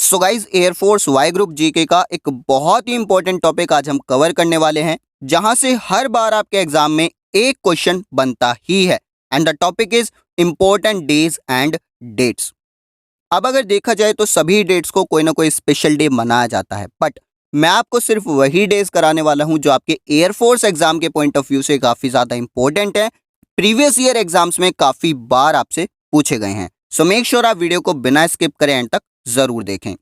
सो guys air force Y group GK का एक बहुत ही इंपॉर्टेंट टॉपिक आज हम कवर करने वाले हैं, जहां से हर बार आपके एग्जाम में एक क्वेश्चन बनता ही है and the topic is important days and dates. अब अगर देखा जाए तो सभी डेट्स को कोई ना कोई स्पेशल डे मनाया जाता है, बट मैं आपको सिर्फ वही डेज कराने वाला हूं जो आपके एयरफोर्स एग्जाम के पॉइंट ऑफ व्यू से काफी ज्यादा इंपॉर्टेंट है, प्रीवियस ईयर एग्जाम्स में काफी बार आपसे पूछे गए हैं। सो मेक श्योर आप वीडियो को बिना स्किप करें एंड तक जरूर देखें।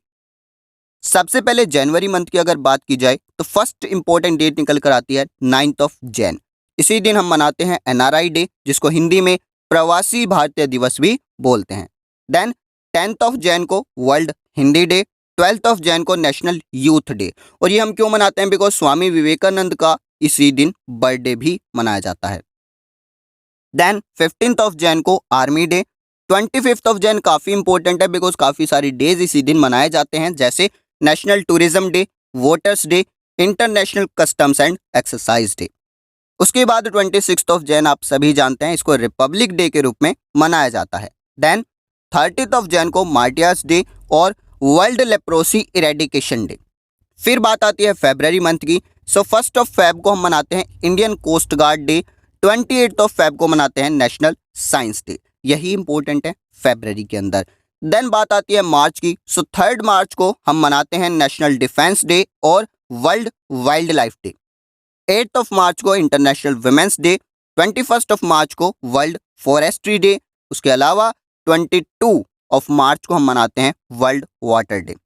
सबसे पहले जनवरी मंथ की अगर बात की जाए तो फर्स्ट इंपॉर्टेंट डेट निकल कर आती है 9th ऑफ जैन। इसी दिन हम मनाते हैं एनआरआई डे, जिसको हिंदी में प्रवासी भारतीय दिवस भी बोलते हैं। देन 10th ऑफ जैन को world Hindi day, 12th of Jain को नेशनल यूथ डे। और ये हम क्यों मनाते हैं? बिकॉज स्वामी विवेकानंद का इसी दिन बर्थडे भी मनाया जाता है। देन 15th ऑफ जैन को army day, 25th of Jain काफी इंपॉर्टेंट है बिकॉज काफी सारी डेज इसी दिन मनाए जाते हैं, जैसे national tourism day, voters day, international customs and exercise day. उसके बाद 26th ऑफ जैन आप सभी जानते हैं, इसको रिपब्लिक डे के रूप में मनाया जाता है। देन 30th ऑफ जैन को मार्टियर्स डे और वर्ल्ड लेप्रोसी इरेडिकेशन डे। फिर बात आती है फरवरी मंथ की। सो 1st ऑफ फेब को हम मनाते हैं Indian coast guard day, 28th of Feb को मनाते हैं नेशनल साइंस डे। यही इंपॉर्टेंट है फरवरी के अंदर। देन बात आती है मार्च की। सो 3rd मार्च को हम मनाते हैं नेशनल डिफेंस डे और world wildlife day. 8th of March को international women's day, 21st of March को वर्ल्ड फॉरेस्ट्री डे। उसके अलावा 22 ऑफ मार्च को हम मनाते हैं world water day.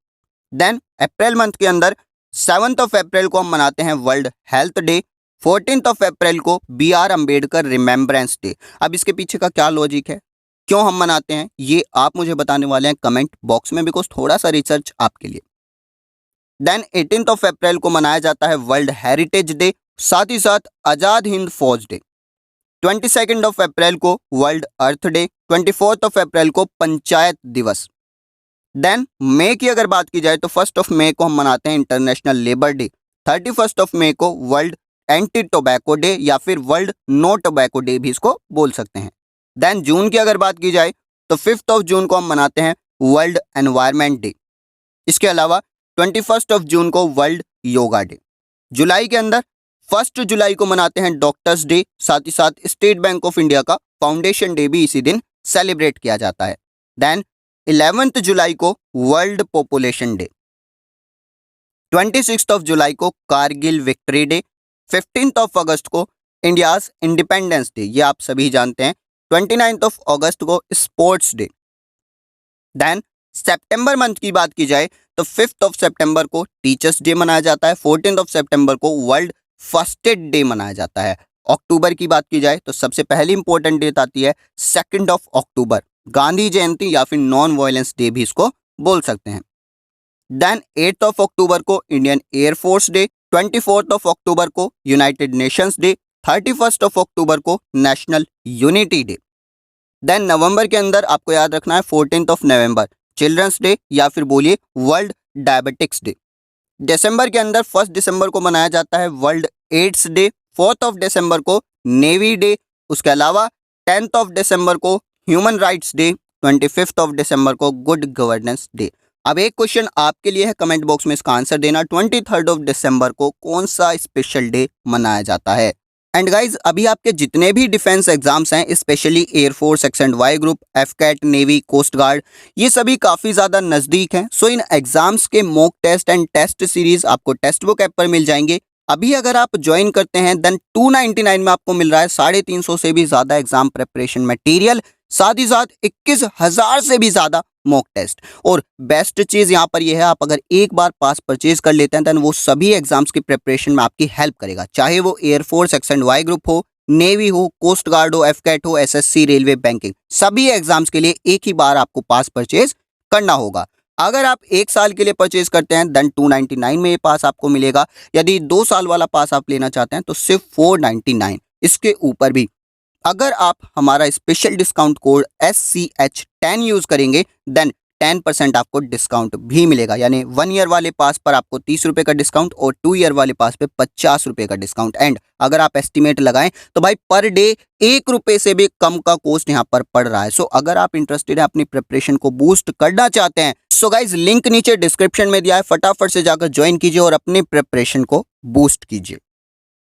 Then April month के अंदर 7th ऑफ अप्रैल को हम मनाते हैं world health day, 14th of April को BR अम्बेडकर रिमेम्बरेंस डे। अब इसके पीछे का क्या लॉजिक है, क्यों हम मनाते हैं, ये आप मुझे बताने वाले हैं कमेंट बॉक्स में, बिकॉज थोड़ा सा रिसर्च आपके लिए। देन 18th ऑफ अप्रैल को मनाया जाता है वर्ल्ड हेरिटेज डे, साथ ही साथ आजाद हिंद फौज डे। 22nd ऑफ अप्रैल को world earth day, 24th of April को पंचायत दिवस। देन मई की अगर बात की जाए तो 1st ऑफ मई को हम मनाते हैं international labour day, 31st of May को वर्ल्ड एंटी टोबैको डे या फिर वर्ल्ड नो टोबैको डे भी इसको बोल सकते हैं। देन जून की अगर बात की जाए तो 5th ऑफ जून को हम मनाते हैं वर्ल्ड एनवायरमेंट डे। इसके अलावा 21st ऑफ जून को वर्ल्ड योगा डे। जुलाई के अंदर 1 जुलाई को मनाते हैं डॉक्टर्स डे, साथ ही साथ स्टेट बैंक ऑफ इंडिया का फाउंडेशन डे भी इसी दिन सेलिब्रेट किया जाता है। देन 11th जुलाई को world population day, 26th of जुलाई को Kargil victory day, 15th of अगस्त को इंडियाज इंडिपेंडेंस डे, ये आप सभी जानते हैं, 29th ऑफ अगस्त को स्पोर्ट्स डे। देन सितंबर मंथ की बात की जाए तो 5th ऑफ सितंबर को टीचर्स डे मनाया जाता है, 14th ऑफ सितंबर को वर्ल्ड फर्स्ट एड डे मनाया जाता है। अक्टूबर की बात की जाए तो सबसे पहली इंपॉर्टेंट डेट आती है 2nd ऑफ अक्टूबर, गांधी जयंती या फिर नॉन वायलेंस डे भी इसको बोल सकते हैं। देन 8th ऑफ अक्टूबर को Indian air force day, 24th of अक्टूबर को United Nations day, 31st of अक्टूबर को नेशनल यूनिटी डे। देन नवंबर के अंदर आपको याद रखना है 14th of November children's day या फिर बोलिए वर्ल्ड डायबिटिक्स डे। दिसंबर के अंदर 1 दिसंबर को मनाया जाता है world AIDS day, 4th of December को नेवी डे। उसके अलावा 10th ऑफ दिसंबर को human rights day, 25th of December को गुड गवर्नेंस डे। अब एक क्वेश्चन आपके लिए है, कमेंट बॉक्स में इसका आंसर देना, 23rd ऑफ दिसंबर को कौन सा स्पेशल डे मनाया जाता है। एंड गाइज अभी आपके जितने भी डिफेंस एग्जाम्स हैं, specially air force X and Y group, AFCAT, navy, coast guard, ये सभी काफ़ी ज़्यादा नज़दीक हैं। सो इन एग्जाम्स के mock test and test series आपको टेक्स्ट बुक ऐप पर मिल जाएंगे। अभी अगर आप ज्वाइन करते हैं देन 299 में आपको मिल रहा है 350 से भी ज़्यादा एग्जाम प्रिपरेशन मटेरियल, साथ ही साथ 21,000 से भी ज़्यादा मॉक टेस्ट। और बेस्ट चीज़ यहाँ पर यह है, आप अगर एक बार पास परचेज कर लेते हैं देन वो सभी एग्जाम्स की प्रिपरेशन में आपकी हेल्प करेगा, चाहे वो air force X and Y group हो, नेवी हो, कोस्ट गार्ड हो, एफकैट हो, एसएससी, रेलवे, बैंकिंग, सभी एग्जाम्स के लिए एक ही बार आपको पास परचेज करना होगा। अगर आप 1 साल के लिए परचेज करते हैं देन 299 में ये पास आपको मिलेगा। यदि 2 साल वाला पास आप लेना चाहते हैं तो सिर्फ 499। इसके ऊपर भी अगर आप हमारा special discount code SCH10 use करेंगे देन 10% आपको डिस्काउंट भी मिलेगा, यानी 1 ईयर वाले पास पर आपको 30 रुपए का डिस्काउंट और 2 ईयर वाले पास पे 50 रुपए का डिस्काउंट। एंड अगर आप एस्टिमेट लगाएं तो भाई पर डे 1 रुपए से भी कम का कॉस्ट यहाँ पर पड़ रहा है। सो अगर आप इंटरेस्टेड है, अपनी प्रिपरेशन को बूस्ट करना चाहते हैं, सो गाइज लिंक नीचे डिस्क्रिप्शन में दिया है, फटाफट से जाकर ज्वाइन कीजिए और अपनी प्रिपरेशन को बूस्ट कीजिए।